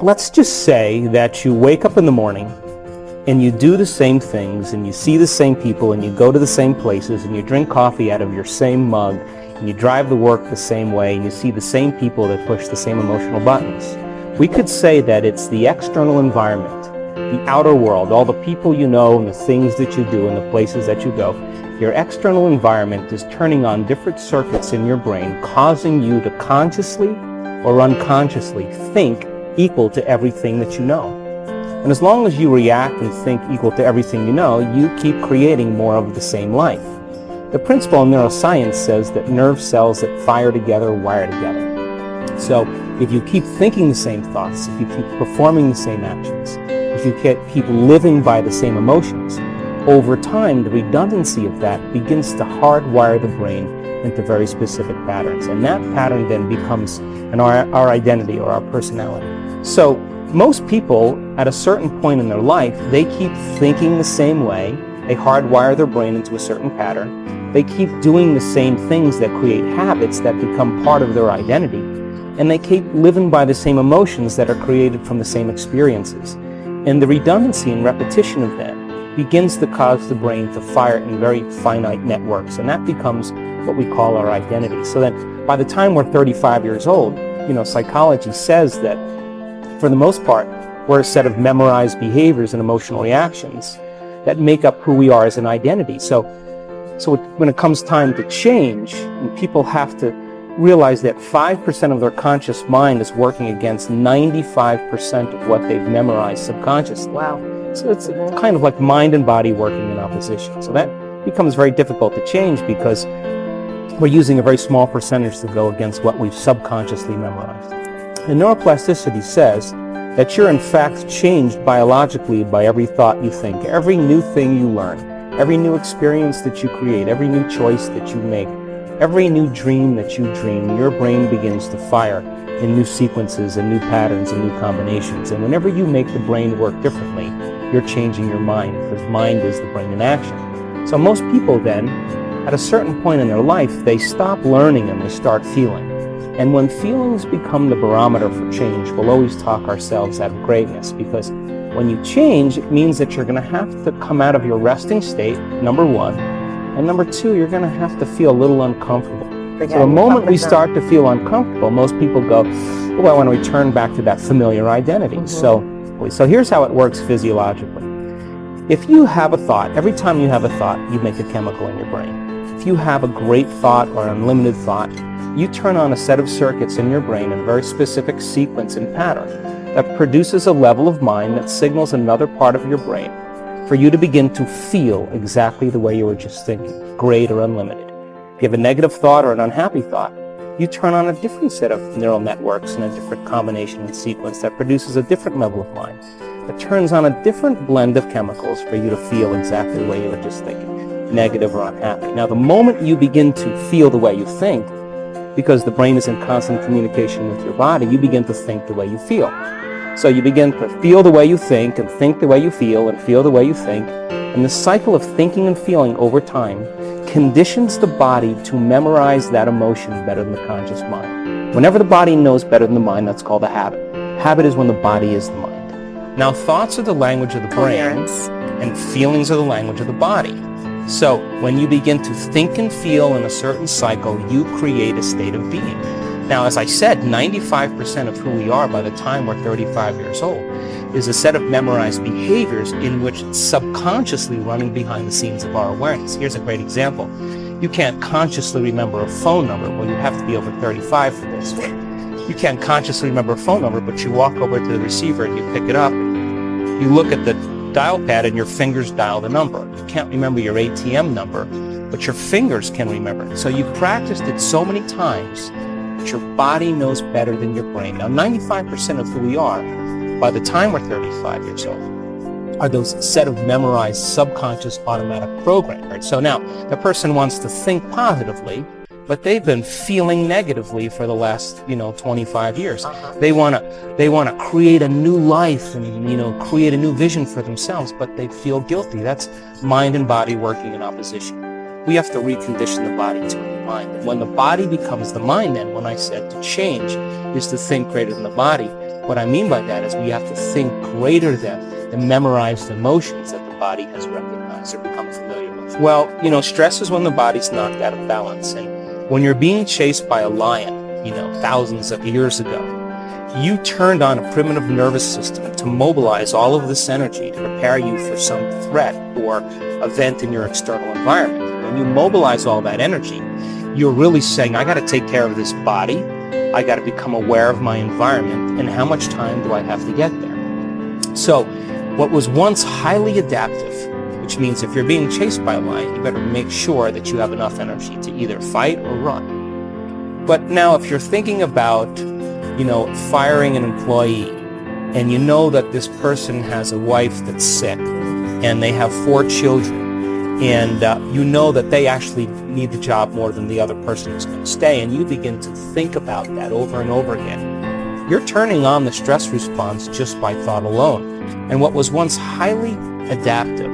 let's just say that you wake up in the morning and you do the same things and you see the same people and you go to the same places and you drink coffee out of your same mug and you drive to work the same way and you see the same people that push the same emotional buttons. We could say that it's the external environment, the outer world, all the people you know and the things that you do and the places that you go. Your external environment is turning on different circuits in your brain, causing you to consciously or unconsciously think equal to everything that you know. And as long as you react and think equal to everything you know, you keep creating more of the same life. The principle in neuroscience says that nerve cells that fire together wire together. So if you keep thinking the same thoughts, if you keep performing the same actions, if you keep living by the same emotions, over time the redundancy of that begins to hardwire the brain into very specific patterns. And that pattern then becomes our identity or our personality. So most people, at a certain point in their life, they keep thinking the same way. They hardwire their brain into a certain pattern. They keep doing the same things that create habits that become part of their identity. And they keep living by the same emotions that are created from the same experiences. And the redundancy and repetition of that begins to cause the brain to fire in very finite networks. And that becomes what we call our identity. So that by the time we're 35 years old, psychology says that for the most part, we're a set of memorized behaviors and emotional reactions that make up who we are as an identity. So when it comes time to change, and people have to realize that 5% of their conscious mind is working against 95% of what they've memorized subconsciously. Wow. So it's kind of like mind and body working in opposition. So that becomes very difficult to change because we're using a very small percentage to go against what we've subconsciously memorized. And neuroplasticity says that you're in fact changed biologically by every thought you think, every new thing you learn, every new experience that you create, every new choice that you make, every new dream that you dream. Your brain begins to fire in new sequences and new patterns and new combinations. And whenever you make the brain work differently, you're changing your mind, because mind is the brain in action. So most people then, at a certain point in their life, they stop learning and they start feeling. And when feelings become the barometer for change, we'll always talk ourselves out of greatness, because when you change, it means that you're going to have to come out of your resting state, number one, and number two, you're going to have to feel a little uncomfortable. So the moment we start to feel uncomfortable, most people go, oh, I want to return back to that familiar identity. Mm-hmm. So here's how it works physiologically. If you have a thought, every time you have a thought, you make a chemical in your brain. If you have a great thought or an unlimited thought, you turn on a set of circuits in your brain in a very specific sequence and pattern that produces a level of mind that signals another part of your brain for you to begin to feel exactly the way you were just thinking, great or unlimited. If you have a negative thought or an unhappy thought, you turn on a different set of neural networks and a different combination and sequence that produces a different level of mind, that turns on a different blend of chemicals for you to feel exactly the way you were just thinking, negative or unhappy. Now, the moment you begin to feel the way you think, because the brain is in constant communication with your body, you begin to think the way you feel. So you begin to feel the way you think and think the way you feel and feel the way you think. And the cycle of thinking and feeling over time conditions the body to memorize that emotion better than the conscious mind. Whenever the body knows better than the mind, that's called a habit. Habit is when the body is the mind. Now, thoughts are the language of the brain, and feelings are the language of the body. So when you begin to think and feel in a certain cycle, you create a state of being. Now, as I said, 95% of who we are by the time we're 35 years old is a set of memorized behaviors in which it's subconsciously running behind the scenes of our awareness. Here's a great example. You can't consciously remember a phone number. Well, you have to be over 35 for this. You can't consciously remember a phone number, but you walk over to the receiver and you pick it up. You look at the dial pad and your fingers dial the number. You can't remember your ATM number, but your fingers can remember it. So you practiced it so many times that your body knows better than your brain. Now, 95% of who we are, by the time we're 35 years old, are those set of memorized subconscious automatic programs. Right? So now, the person wants to think positively, but they've been feeling negatively for the last, 25 years. They want to create a new life and, create a new vision for themselves, but they feel guilty. That's mind and body working in opposition. We have to recondition the body to the mind. And when the body becomes the mind, then when I said to change is to think greater than the body, What I mean by that is we have to think greater than the memorized emotions that the body has recognized or become familiar with. Well, stress is when the body's knocked out of balance. And when you're being chased by a lion, thousands of years ago, you turned on a primitive nervous system to mobilize all of this energy to prepare you for some threat or event in your external environment. When you mobilize all that energy, you're really saying, I got to take care of this body. I got to become aware of my environment, and how much time do I have to get there? So what was once highly adaptive, which means if you're being chased by a lion, you better make sure that you have enough energy to either fight or run. But now if you're thinking about, firing an employee, and you know that this person has a wife that's sick, and they have 4 children, and you know that they actually need the job more than the other person who's going to stay, and you begin to think about that over and over again, you're turning on the stress response just by thought alone. And what was once highly adaptive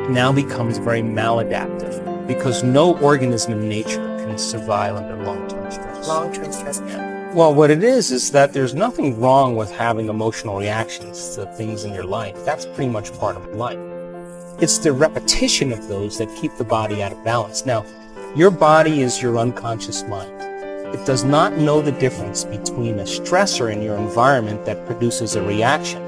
now becomes very maladaptive, because no organism in nature can survive under long-term stress. Long-term stress. Well, what it is that there's nothing wrong with having emotional reactions to things in your life. That's pretty much part of life. It's the repetition of those that keep the body out of balance. Now, your body is your unconscious mind. It does not know the difference between a stressor in your environment that produces a reaction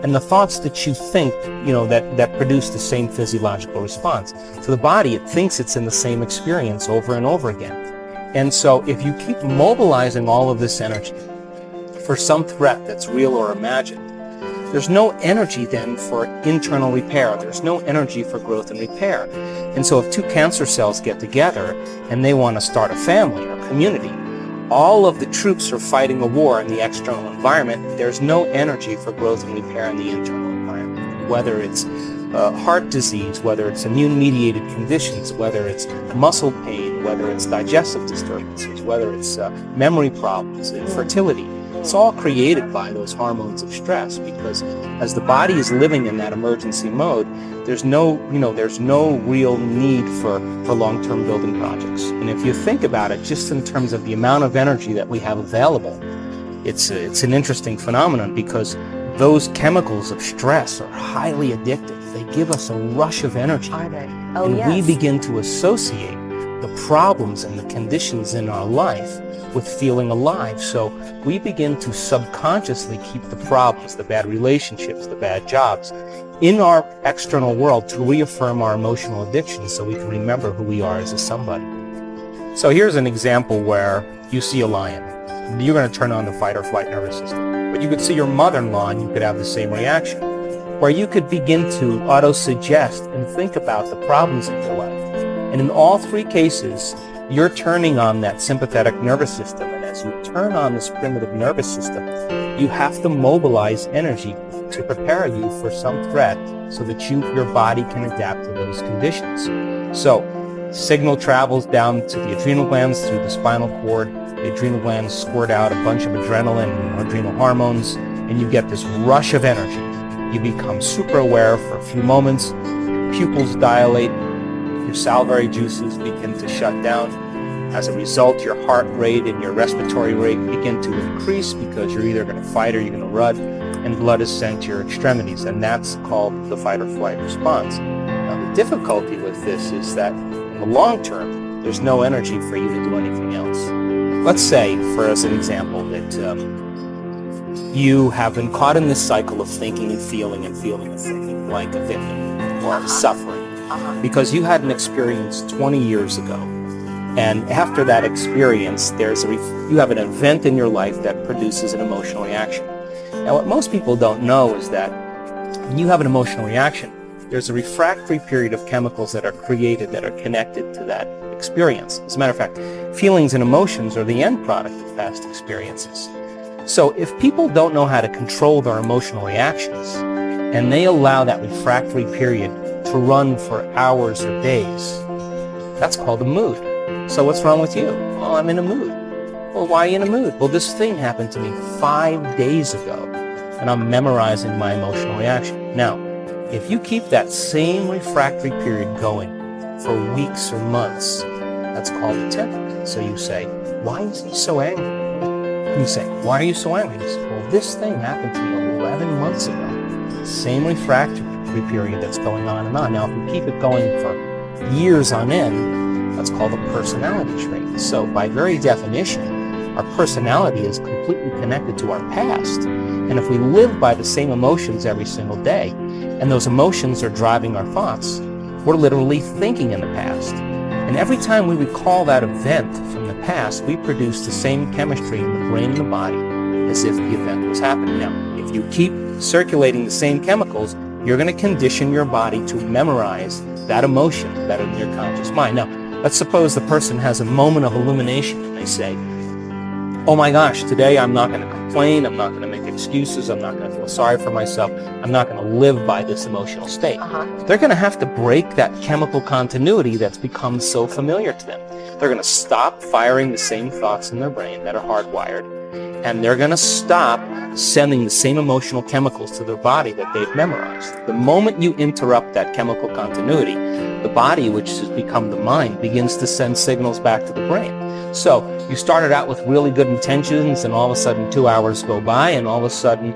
and the thoughts that you think, that produce the same physiological response. To the body, it thinks it's in the same experience over and over again. And so if you keep mobilizing all of this energy for some threat that's real or imagined, there's no energy then for internal repair. There's no energy for growth and repair. And so if 2 cancer cells get together and they want to start a family or community, all of the troops are fighting a war in the external environment. There's no energy for growth and repair in the internal environment, whether it's heart disease, whether it's immune-mediated conditions, whether it's muscle pain, whether it's digestive disturbances, whether it's memory problems, infertility. It's all created by those hormones of stress, because as the body is living in that emergency mode, there's no real need for long-term building projects. And if you think about it, just in terms of the amount of energy that we have available, it's an interesting phenomenon, because those chemicals of stress are highly addictive. They give us a rush of energy. Are they? Oh, and yes. we begin to associate the problems and the conditions in our life with feeling alive. So we begin to subconsciously keep the problems, the bad relationships, the bad jobs in our external world to reaffirm our emotional addictions, so we can remember who we are as a somebody. So here's an example where you see a lion. You're going to turn on the fight or flight nervous system. But you could see your mother-in-law and you could have the same reaction, where you could begin to auto-suggest and think about the problems in your life. And in all 3 cases, you're turning on that sympathetic nervous system. And as you turn on this primitive nervous system, you have to mobilize energy to prepare you for some threat so that your body can adapt to those conditions. So signal travels down to the adrenal glands through the spinal cord. The adrenal glands squirt out a bunch of adrenaline and adrenal hormones, and you get this rush of energy. You become super aware for a few moments, your pupils dilate, your salivary juices begin to shut down. As a result, your heart rate and your respiratory rate begin to increase, because you're either going to fight or you're going to run, and blood is sent to your extremities, and that's called the fight or flight response. Now, the difficulty with this is that in the long term, there's no energy for you to do anything else. Let's say, as an example, that you have been caught in this cycle of thinking and feeling and thinking like a victim or suffering, because you had an experience 20 years ago. And after that experience, you have an event in your life that produces an emotional reaction. Now, what most people don't know is that when you have an emotional reaction, there's a refractory period of chemicals that are created that are connected to that experience. As a matter of fact, feelings and emotions are the end product of past experiences. So if people don't know how to control their emotional reactions, and they allow that refractory period to run for hours or days, that's called a mood. So what's wrong with you? Oh, I'm in a mood. Well, why are you in a mood? Well, this thing happened to me 5 days ago, and I'm memorizing my emotional reaction. Now, if you keep that same refractory period going for weeks or months, that's called a temperament. So you say, why is he so angry? You say, why are you so angry? You say, well, this thing happened to me 11 months ago. Same refractory period that's going on and on. Now, if we keep it going for years on end, that's called a personality trait. So by very definition, our personality is completely connected to our past. And if we live by the same emotions every single day, and those emotions are driving our thoughts, we're literally thinking in the past. And every time we recall that event from the past, we produce the same chemistry in the brain and the body as if the event was happening. Now, if you keep circulating the same chemicals, you're going to condition your body to memorize that emotion that is in your conscious mind. Now, let's suppose the person has a moment of illumination and they say, oh my gosh, today I'm not going to complain, I'm not going to make excuses, I'm not going to feel sorry for myself, I'm not going to live by this emotional state. They're going to have to break that chemical continuity that's become so familiar to them. They're going to stop firing the same thoughts in their brain that are hardwired, and they're going to stop sending the same emotional chemicals to their body that they've memorized. The moment you interrupt that chemical continuity, the body, which has become the mind, begins to send signals back to the brain. So you started out with really good intentions, and all of a sudden 2 hours go by, and all of a sudden,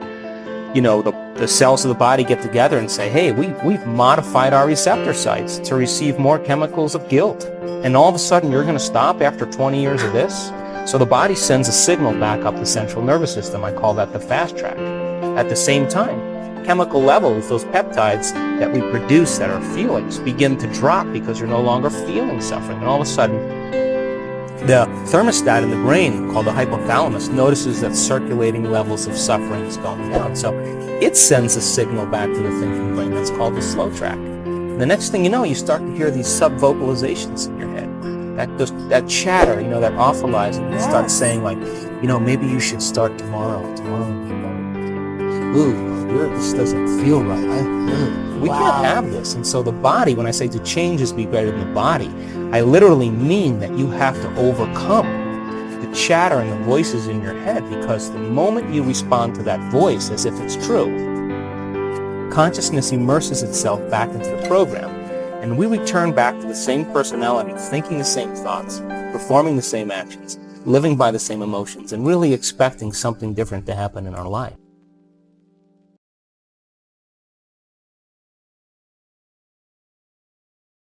you know, the cells of the body get together and say, hey, we've modified our receptor sites to receive more chemicals of guilt. And all of a sudden you're going to stop after 20 years of this? So the body sends a signal back up the central nervous system. I call that the fast track. At the same time, chemical levels, those peptides that we produce that are feelings, begin to drop because you're no longer feeling suffering. And all of a sudden, the thermostat in the brain, called the hypothalamus, notices that circulating levels of suffering is going down. So it sends a signal back to the thinking brain that's called the slow track. And the next thing you know, you start to hear these sub-vocalizations in your head. That chatter, you know, that awfulizing. You start saying like, you know, maybe you should start tomorrow. Ooh, this doesn't feel right. We can't have this. And so the body, when I say to change is be greater than the body, I literally mean that you have to overcome the chatter and the voices in your head, because the moment you respond to that voice as if it's true, consciousness immerses itself back into the program. And we return back to the same personality, thinking the same thoughts, performing the same actions, living by the same emotions, and really expecting something different to happen in our life.